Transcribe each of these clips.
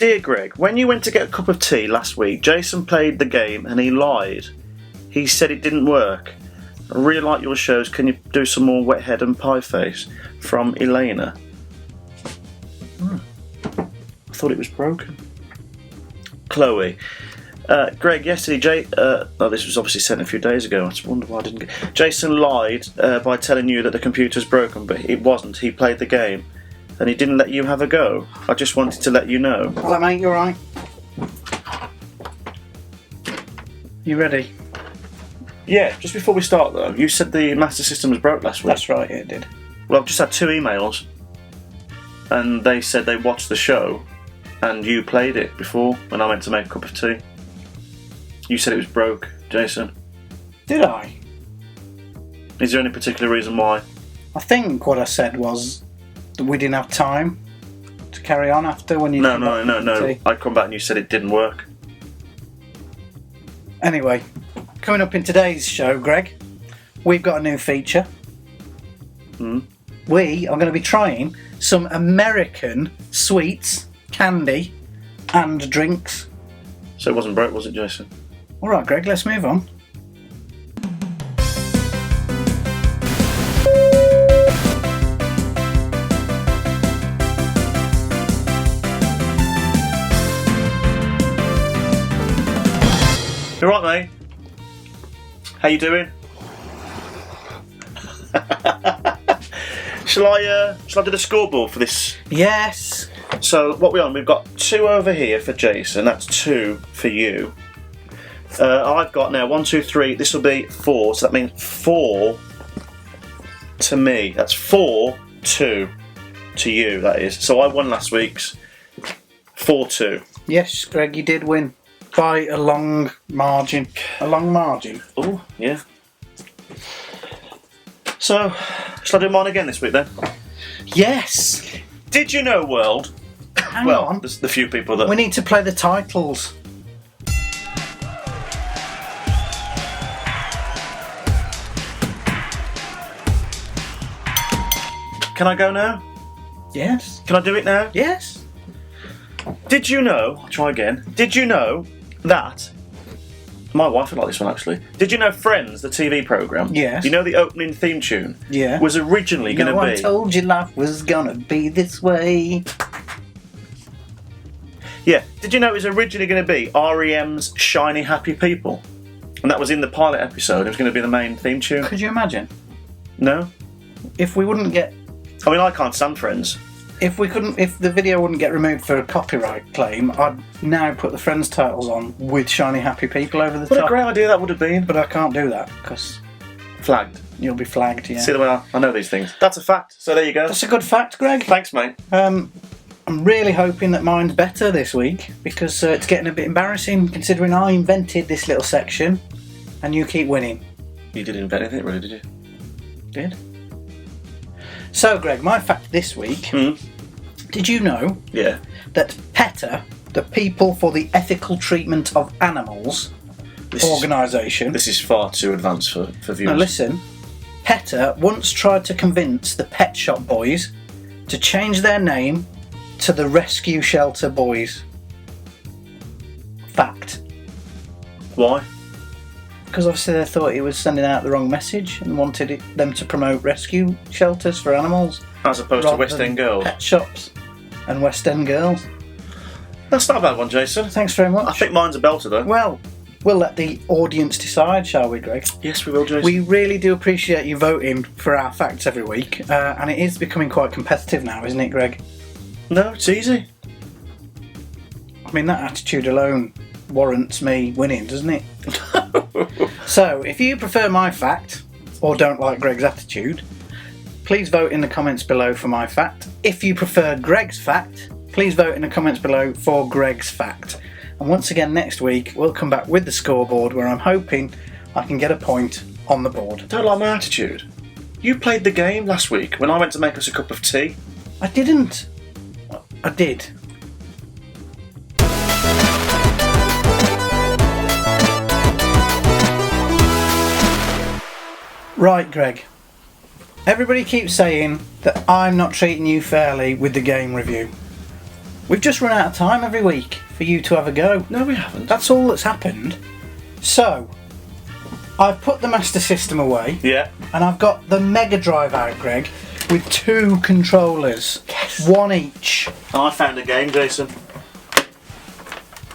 Dear Greg, when you went to get a cup of tea last week, Jason played the game and he lied. He said it didn't work. I really like your shows. Can you do some more wet head and pie face? From Elena. I thought it was broken. Chloe. Greg, yesterday, this was obviously sent a few days ago. I just wonder why I didn't get... Jason lied by telling you that the computer's broken, but it wasn't. He played the game. And he didn't let you have a go. I just wanted to let you know. Hello, mate, you alright? You ready? Yeah, just before we start though, you said the Master System was broke last week. That's right, yeah, it did. Well, I've just had 2 emails, and they said they watched the show, and you played it before when I went to make a cup of tea. You said it was broke, Jason. Did I? Is there any particular reason why? I think what I said was that we didn't have time to carry on after when you... No. I come back and you said it didn't work. Anyway, coming up in today's show, Greg, we've got a new feature. We are going to be trying some American sweets, candy and drinks. So it wasn't broke, was it, Jason? Alright, Greg, let's move on. You alright, mate? How you doing? Shall I do the scoreboard for this? Yes. So what we're on, we've got 2 over here for Jason, that's 2 for you. I've got now 1, 2, 3, this will be 4, so that means 4 to me. That's 4-2 to you, that is. So I won last week's 4-2. Yes, Greg, you did win. By a long margin. A long margin. Oh, yeah. So, shall I do mine again this week then? Yes! Did you know, world? Hang on. There's the few people that... We need to play the titles. Can I go now? Yes. Can I do it now? Yes. Did you know... I'll try again. Did you know that... My wife would like this one, actually. Did you know Friends, the TV programme? Yes. You know the opening theme tune? Yeah. Was originally going to be... I told you life was going to be this way. Yeah. Did you know it was originally going to be R.E.M's Shiny Happy People? And that was in the pilot episode. It was going to be the main theme tune. Could you imagine? No? If we wouldn't get... I mean, I can't stand Friends. If the video wouldn't get removed for a copyright claim, I'd now put the Friends titles on with Shiny Happy People over the top. What a great idea that would have been. But I can't do that, because... Flagged. You'll be flagged, yeah. See the way I know these things. That's a fact. So there you go. That's a good fact, Greg. Thanks, mate. I'm really hoping that mine's better this week, because it's getting a bit embarrassing, considering I invented this little section, and you keep winning. You didn't invent anything, really, did you? Did? So, Greg, my fact this week... Did you know that PETA, the People for the Ethical Treatment of Animals organisation... This is far too advanced for viewers. Now listen, PETA once tried to convince the Pet Shop Boys to change their name to the Rescue Shelter Boys. Fact. Why? Because obviously they thought it was sending out the wrong message and wanted them to promote rescue shelters for animals. As opposed to West End Girls. Pet shops and West End Girls. That's not a bad one, Jason. Thanks very much. I think mine's a belter, though. Well, we'll let the audience decide, shall we, Greg? Yes, we will, Jason. We really do appreciate you voting for our facts every week, and it is becoming quite competitive now, isn't it, Greg? No, it's easy. I mean, that attitude alone warrants me winning, doesn't it? So, if you prefer my fact, or don't like Greg's attitude, please vote in the comments below for my fact. If you prefer Greg's fact, please vote in the comments below for Greg's fact. And once again, next week, we'll come back with the scoreboard where I'm hoping I can get a point on the board. Don't like my attitude. You played the game last week when I went to make us a cup of tea. I didn't. I did. Right, Greg. Everybody keeps saying that I'm not treating you fairly with the game review. We've just run out of time every week for you to have a go. No, we haven't. That's all that's happened. So, I've put the Master System away. Yeah. And I've got the Mega Drive out, Greg, with 2 controllers. Yes. 1 each. I found a game, Jason.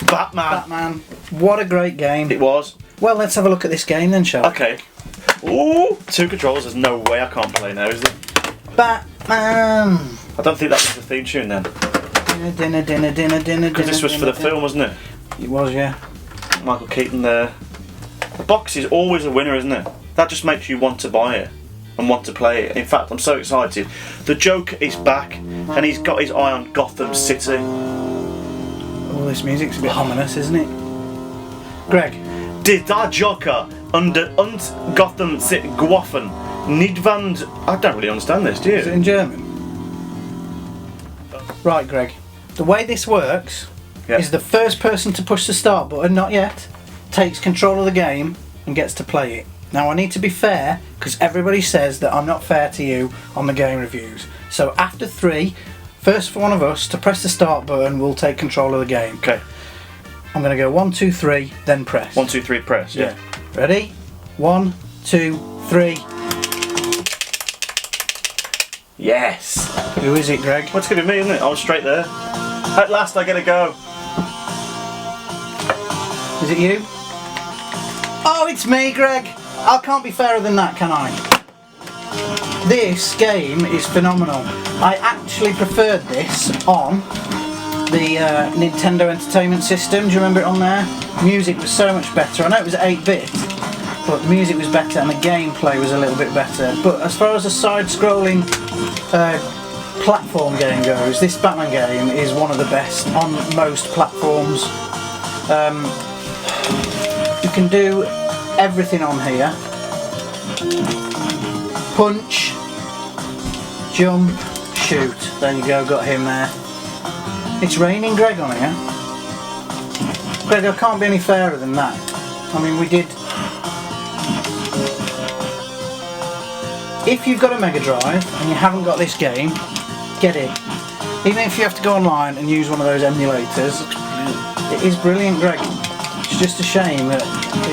Batman. What a great game. It was. Well, let's have a look at this game then, shall we? Okay. Ooh, 2 controllers. There's no way I can't play now, is there? Batman. I don't think that was the theme tune then. Dinner. Because this was for the film, wasn't it? It was, yeah. Michael Keaton there. The box is always a winner, isn't it? That just makes you want to buy it and want to play it. In fact, I'm so excited. The Joker is back and he's got his eye on Gotham City. All this music's a bit ominous, isn't it? Greg. Did that Joker under Gotham City Goffen Nidwand? I don't really understand this, do you? Is it in German? Right, Greg. The way this works is the first person to push the start button, not yet, takes control of the game and gets to play it. Now I need to be fair because everybody says that I'm not fair to you on the game reviews. So after 3, first for one of us to press the start button will take control of the game. Okay. I'm going to go 1, 2, 3, then press. 1, 2, 3, press. Yeah. Ready? 1, 2, 3. Yes. Who is it, Greg? Well, it's going to be me, isn't it? I was straight there. At last I get a go. Is it you? Oh, it's me, Greg. I can't be fairer than that, can I? This game is phenomenal. I actually preferred this on the Nintendo Entertainment System. Do you remember it on there? Music was so much better. I know it was 8-bit, but the music was better and the gameplay was a little bit better. But as far as a side-scrolling platform game goes, this Batman game is one of the best on most platforms. You can do everything on here. Punch, jump, shoot. There you go, got him there. It's raining, Greg, on here. Greg, I can't be any fairer than that. I mean, we did... If you've got a Mega Drive and you haven't got this game, get it. Even if you have to go online and use one of those emulators, it is brilliant, Greg. It's just a shame that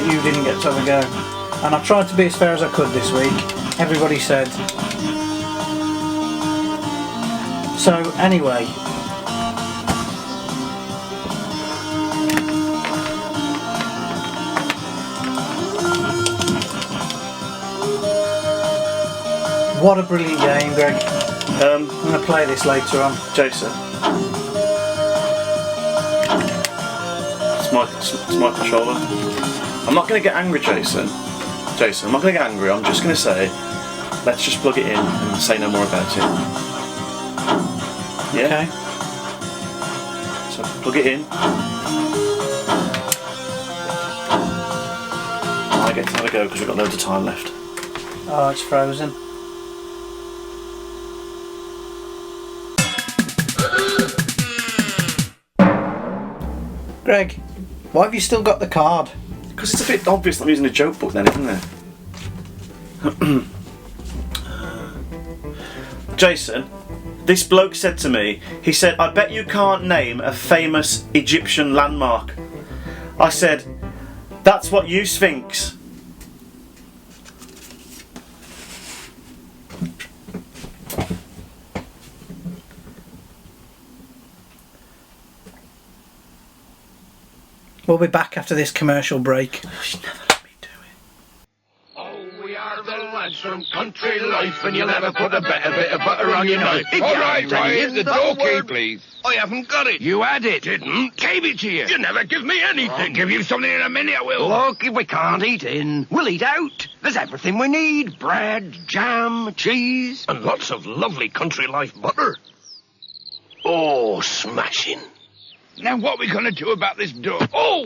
you didn't get to have a go. And I tried to be as fair as I could this week. Everybody said. So, anyway. What a brilliant game, Greg. I'm going to play this later on. Jason. It's my controller. I'm not going to get angry, Jason. I'm not going to get angry. I'm just going to say, let's just plug it in and say no more about it. Yeah? Okay. So plug it in. I get to have a go because we've got loads of time left. Oh, it's frozen. Greg, why have you still got the card? Because it's a bit obvious that I'm using a joke book then, isn't it? Jason, this bloke said to me, he said, I bet you can't name a famous Egyptian landmark. I said, that's what you Sphinx. We'll be back after this commercial break. She'd never let me do it. Oh, we are the lads from country life, and you'll never put a better bit of butter on your knife. All right, Ryan, the door key, please. I haven't got it. You had it. Didn't. Gave it to you. You never give me anything. I'll give you something in a minute, I will. Look, if we can't eat in, we'll eat out. There's everything we need. Bread, jam, cheese. And lots of lovely country life butter. Oh, smashing. Now what are we going to do about this door? Oh!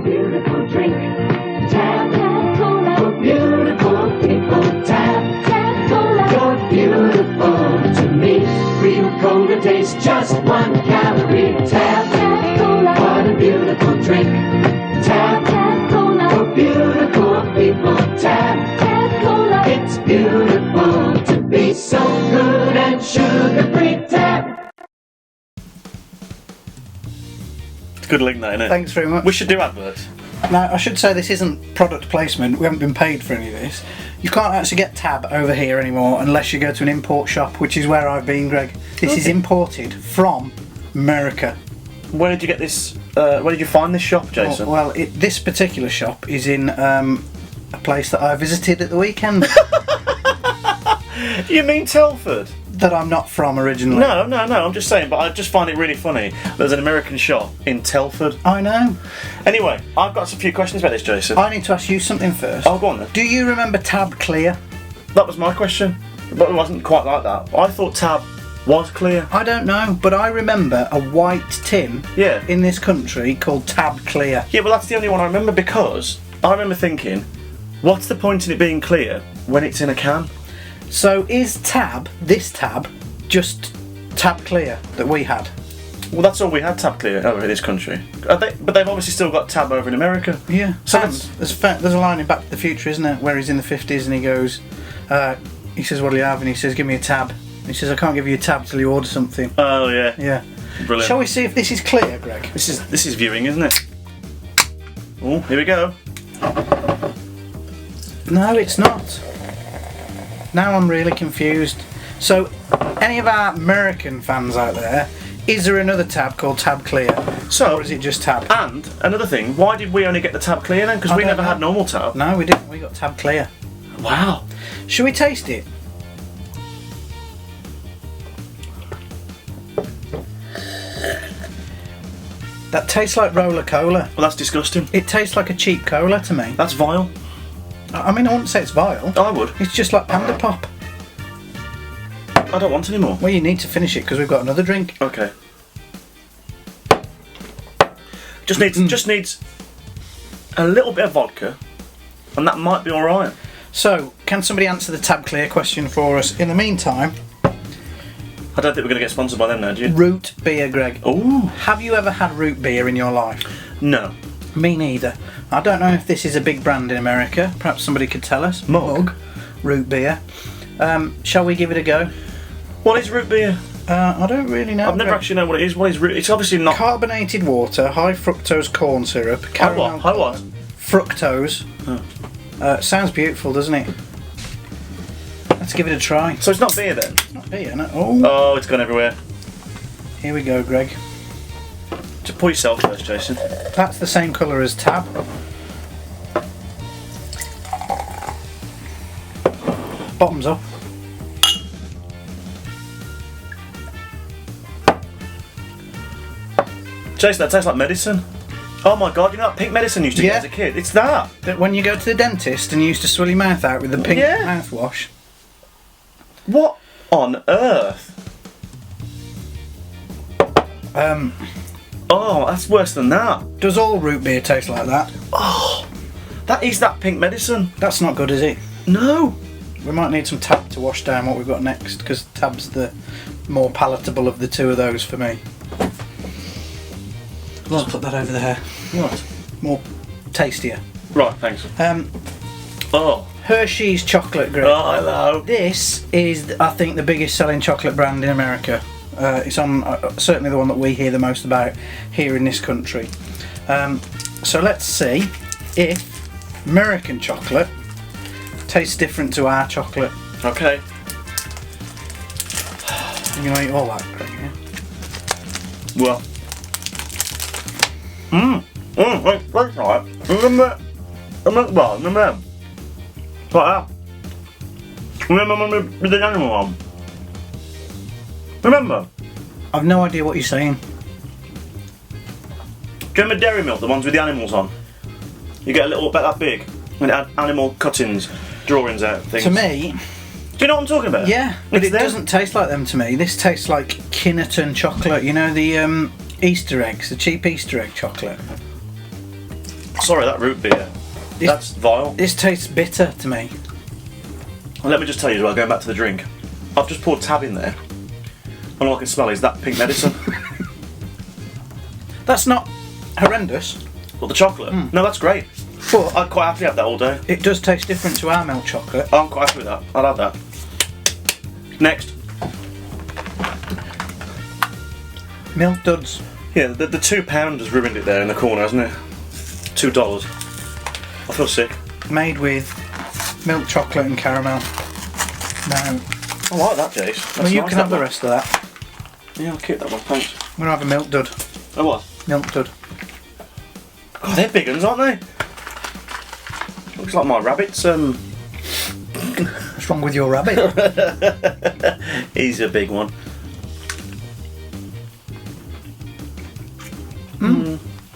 Beautiful drink. Tap, tap, cola. For beautiful people. Tap, tap, cola. You're beautiful to me. Real cola tastes just 1 calorie. Tap, tap, cola. What a beautiful drink. Tap, tap, cola. For beautiful people. Tap, tap, cola. It's beautiful. sugar-free tab. It's a good link, that, isn't it? Thanks very much. We should do adverts. Now, I should say this isn't product placement. We haven't been paid for any of this. You can't actually get Tab over here anymore unless you go to an import shop, which is where I've been, Greg. This is imported from America. Where did you get this? Where did you find this shop, Jason? Well, this particular shop is in a place that I visited at the weekend. You mean Telford? That I'm not from originally. No. I'm just saying, but I just find it really funny. There's an American shop in Telford. I know. Anyway, I've got a few questions about this, Jason. I need to ask you something first. Oh, go on then. Do you remember Tab Clear? That was my question, but it wasn't quite like that. I thought Tab was clear. I don't know, but I remember a white tin Yeah. in this country called Tab Clear. Yeah, well, that's the only one I remember because I remember thinking, what's the point in it being clear when it's in a can? So is this Tab, just Tab Clear that we had? Well, that's all we had, Tab Clear, over in this country. But they've obviously still got Tab over in America. Yeah. So There's a line in Back to the Future, isn't there, where he's in the 50s and he goes, he says, "What do you have?" And he says, "Give me a tab." And he says, "I can't give you a tab till you order something." Oh yeah. Yeah. Brilliant. Shall we see if this is clear, Greg? This is viewing, isn't it? Oh, here we go. No, it's not. Now I'm really confused. So, any of our American fans out there, is there another tab called Tab Clear? So, or is it just Tab? And another thing, why did we only get the Tab Clear then? Because I we don't never know. had normal Tab. No, we didn't. We got Tab Clear. Wow. Shall we taste it? That tastes like roller cola. Well, that's disgusting. It tastes like a cheap cola to me. That's vile. I mean, I wouldn't say it's vile. I would. It's just like Panda Pop. I don't want any more. Well, you need to finish it because we've got another drink. Okay. Just needs a little bit of vodka, and that might be all right. So, can somebody answer the Tab Clear question for us? In the meantime, I don't think we're going to get sponsored by them now, do you? root beer, Greg. Ooh. Have you ever had root beer in your life? No. Me neither. I don't know if this is a big brand in America. Perhaps somebody could tell us. Mug. Root beer. Shall we give it a go? What is root beer? I don't really know. I've never actually known what it is. What is root? It's obviously not. Carbonated water, high fructose corn syrup, caramel. High what? Fructose. Sounds beautiful, doesn't it? Let's give it a try. So it's not beer then? It's not beer, no. Oh, Oh, it's gone everywhere. here we go, Greg. Just pour yourself first, Jason. That's the same colour as Tab. Bottoms up. Jason, that tastes like medicine. Oh my god, you know that pink medicine you used to get Yeah. as a kid? It's that. That when you go to the dentist and you used to swill your mouth out with the pink Yeah. mouthwash. What on earth? Oh, that's worse than that. Does all root beer taste like that? That is that pink medicine. That's not good, is it? No. We might need some Tab to wash down what we've got next, because Tab's the more palatable of the two of those for me. Let's put that over there. What? More tastier. Right, thanks. Oh. Hershey's chocolate, Greg. Oh, hello. This is, I think, the biggest selling chocolate brand in America. It's on certainly the one that we hear the most about here in this country. So let's see if American chocolate tastes different to our chocolate. Okay. You're going to eat all that, Greg, yeah? Well. Wait, that's right. Remember, like that. Remember when we did the animal one? Remember? I've no idea what you're saying. Do you remember Dairy Milk, the ones with the animals on? You get a little bit that big, and it had animal cuttings, drawings out, things. To me, Do you know what I'm talking about? yeah, but It's it them. doesn't taste like them to me. This tastes like Kinnerton chocolate, you know, the Easter eggs, the cheap Easter egg chocolate. Sorry, that root beer. That's vile. This tastes bitter to me. And let me just tell you as well, going back to the drink, I've just poured Tab in there, and all I can smell is that pink medicine. That's not horrendous, Well, the chocolate? No, that's great. but I'd quite happily have that all day. it does taste different to our milk chocolate. I'm quite happy with that. I'll have that. Next. Milk duds. Yeah, the £2 has ruined it there in the corner, hasn't it? $2. I feel sick. Made with milk chocolate and caramel. Now, I like that, Jace. That's well, you nice, can have the one. rest of that. Yeah, I'll keep that one, thanks. I'm going to have a milk dud. Oh, what? Milk dud. God, they're big ones, aren't they? Looks like my rabbit's, What's wrong with your rabbit? He's a big one.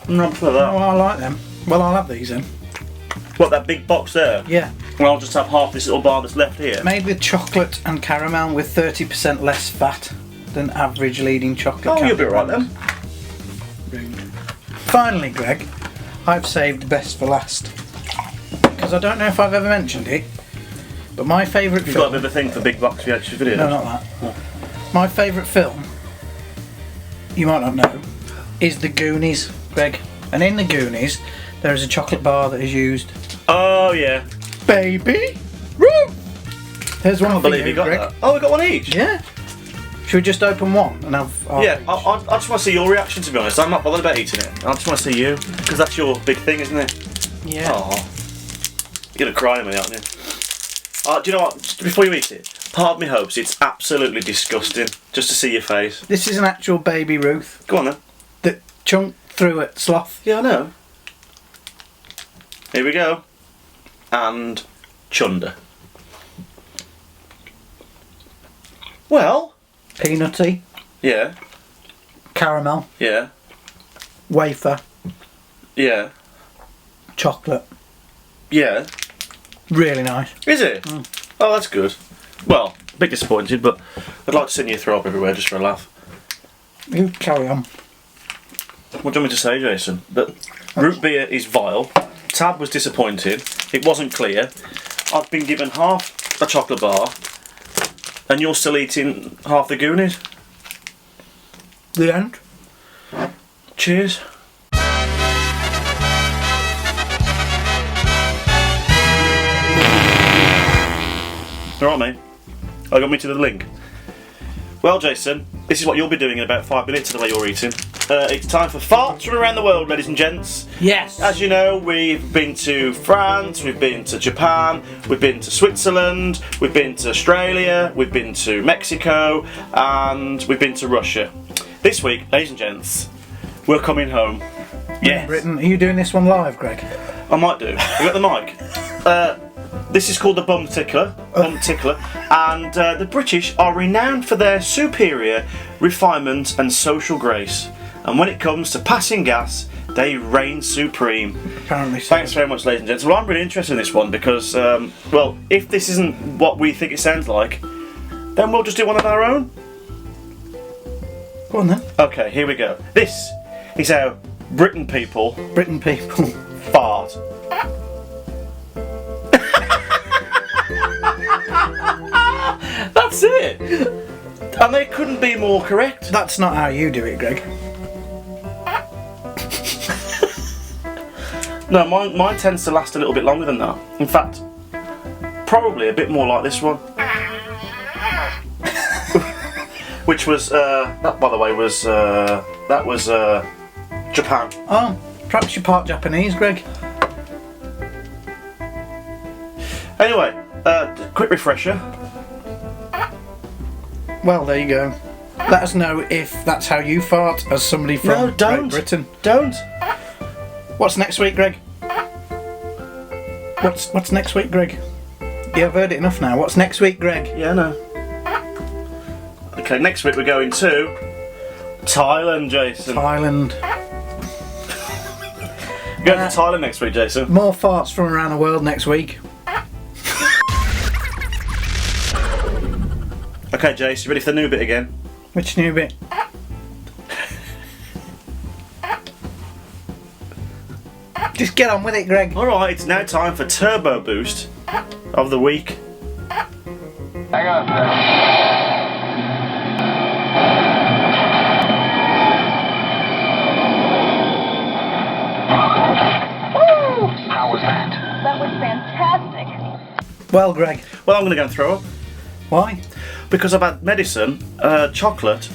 Not for Oh, that. I like them. Well, I'll have these then. What, that big box there? Yeah. Well, I'll just have half this little bar that's left here. Made with chocolate and caramel with 30% less fat than average leading chocolate. Oh, you'll be alright then. Rude. Finally, Greg, I've saved best for last. Because I don't know if I've ever mentioned it, but my favourite You've got a film... bit of a thing for big box reaction videos. No, not that. My favourite film, you might not know, is The Goonies, Greg. And in The Goonies, there is a chocolate bar that is used. Oh, yeah. Baby Ruth! There's one I for believe you, you got Greg. that. Oh, we got one each? Yeah. Should we just open one and have our Yeah, each? I just want to see your reaction, to be honest. I'm not bothered about eating it. I just want to see you, because that's your big thing, isn't it? Yeah. Oh, you're going to cry at me, aren't you? Do you know what? Just before you eat it, part of me hopes it's absolutely disgusting, just to see your face. This is an actual Baby Ruth Go on then. that chunked through at Sloth. Yeah, I know. Here we go. And chunder. Well, Peanutty, yeah, caramel, yeah, wafer, yeah, chocolate. yeah. Really nice. Is it? Oh, that's good. Well, a bit disappointed, but I'd like to send you throw up everywhere just for a laugh. You carry on. What do you want me to say, Jason? That root beer is vile. Tab was disappointed. It wasn't clear. I've been given half a chocolate bar, and you're still eating half the Goonies. The end. Cheers. Alright, mate. I got me to the link. Well, Jason, this is what you'll be doing in about 5 minutes of the way you're eating. It's time for farts from around the world, ladies and gents. Yes. As you know, we've been to France, we've been to Japan, we've been to Switzerland, we've been to Australia, we've been to Mexico, and we've been to Russia. This week, ladies and gents, we're coming home. Yes. Britain, are you doing this one live, Greg? I might do. You got the mic? This is called the Bum Tickler, and the British are renowned for their superior refinement and social grace. And when it comes to passing gas, they reign supreme. Apparently so. Thanks very much, ladies and gents. Well, I'm really interested in this one because, well, if this isn't what we think it sounds like, then we'll just do one of our own. Go on then. Okay, here we go. This is how Britain people Britain people. fart. That's it. And they couldn't be more correct. That's not how you do it, Greg. No, mine tends to last a little bit longer than that. In fact, probably a bit more like this one. Which was, that by the way was, Japan. Oh, perhaps you're part Japanese, Greg. Anyway, quick refresher. Well, there you go. Let us know if that's how you fart as somebody from No, don't. Great Britain. Don't. What's next week, Greg? What's next week, Greg? Yeah, I've heard it enough now. What's next week, Greg? Yeah, no. Okay, next week we're going to Thailand, Jason. Thailand. We're going to Thailand next week, Jason. More farts from around the world next week. Okay, Jace, you ready for the new bit again? Which new bit? Just get on with it, Greg. Alright, it's now time for Turbo Boost of the week. Hang on, sir. How was that? That was fantastic. Well, Greg, Well, I'm going to go and throw up why? because I've had medicine, chocolate,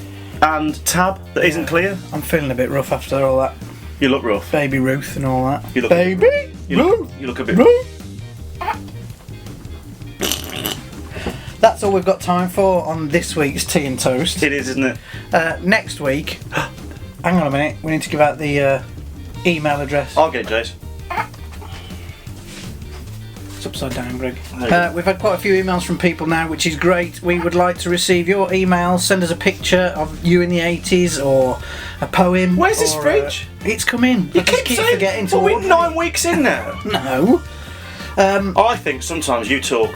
and tab that isn't clear. I'm feeling a bit rough after all that. You look rough. Baby Ruth and all that. You look Baby You look a bit. Ruth. That's all we've got time for on this week's Tea and Toast. It is, isn't it? Next week, hang on a minute, we need to give out the email address. I'll get Jace. It's upside down, Greg. There you We've had quite a few emails from people now, which is great. We would like to receive your emails. Send us a picture of you in the 80s or a poem. Where's this or, fridge? It's come in. You I just keep forgetting to Are we order 9 weeks in now? it. No. I think sometimes you talk.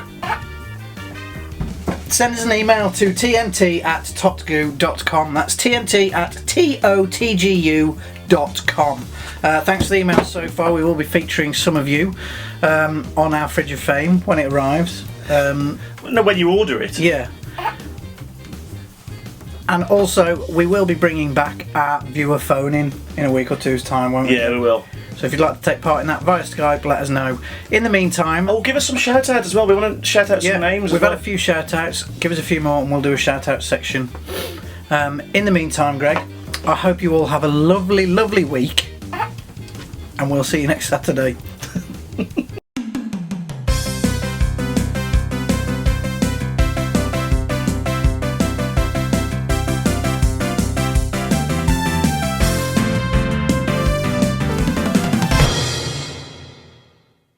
Send us an email to tnt@totgu.com. That's tnt@totgu.com. Thanks for the emails so far. We will be featuring some of you on our Fridge of Fame when it arrives. No, when you order it. Yeah. And also, we will be bringing back our viewer phone in a week or two's time, won't we? Yeah, we will. So if you'd like to take part in that via Skype, let us know. In the meantime... Oh, give us some shout outs as well. We want to shout out some names. We've had a few shout outs. Give us a few more and we'll do a shout out section. In the meantime, Greg, I hope you all have a lovely, lovely week. And we'll see you next Saturday.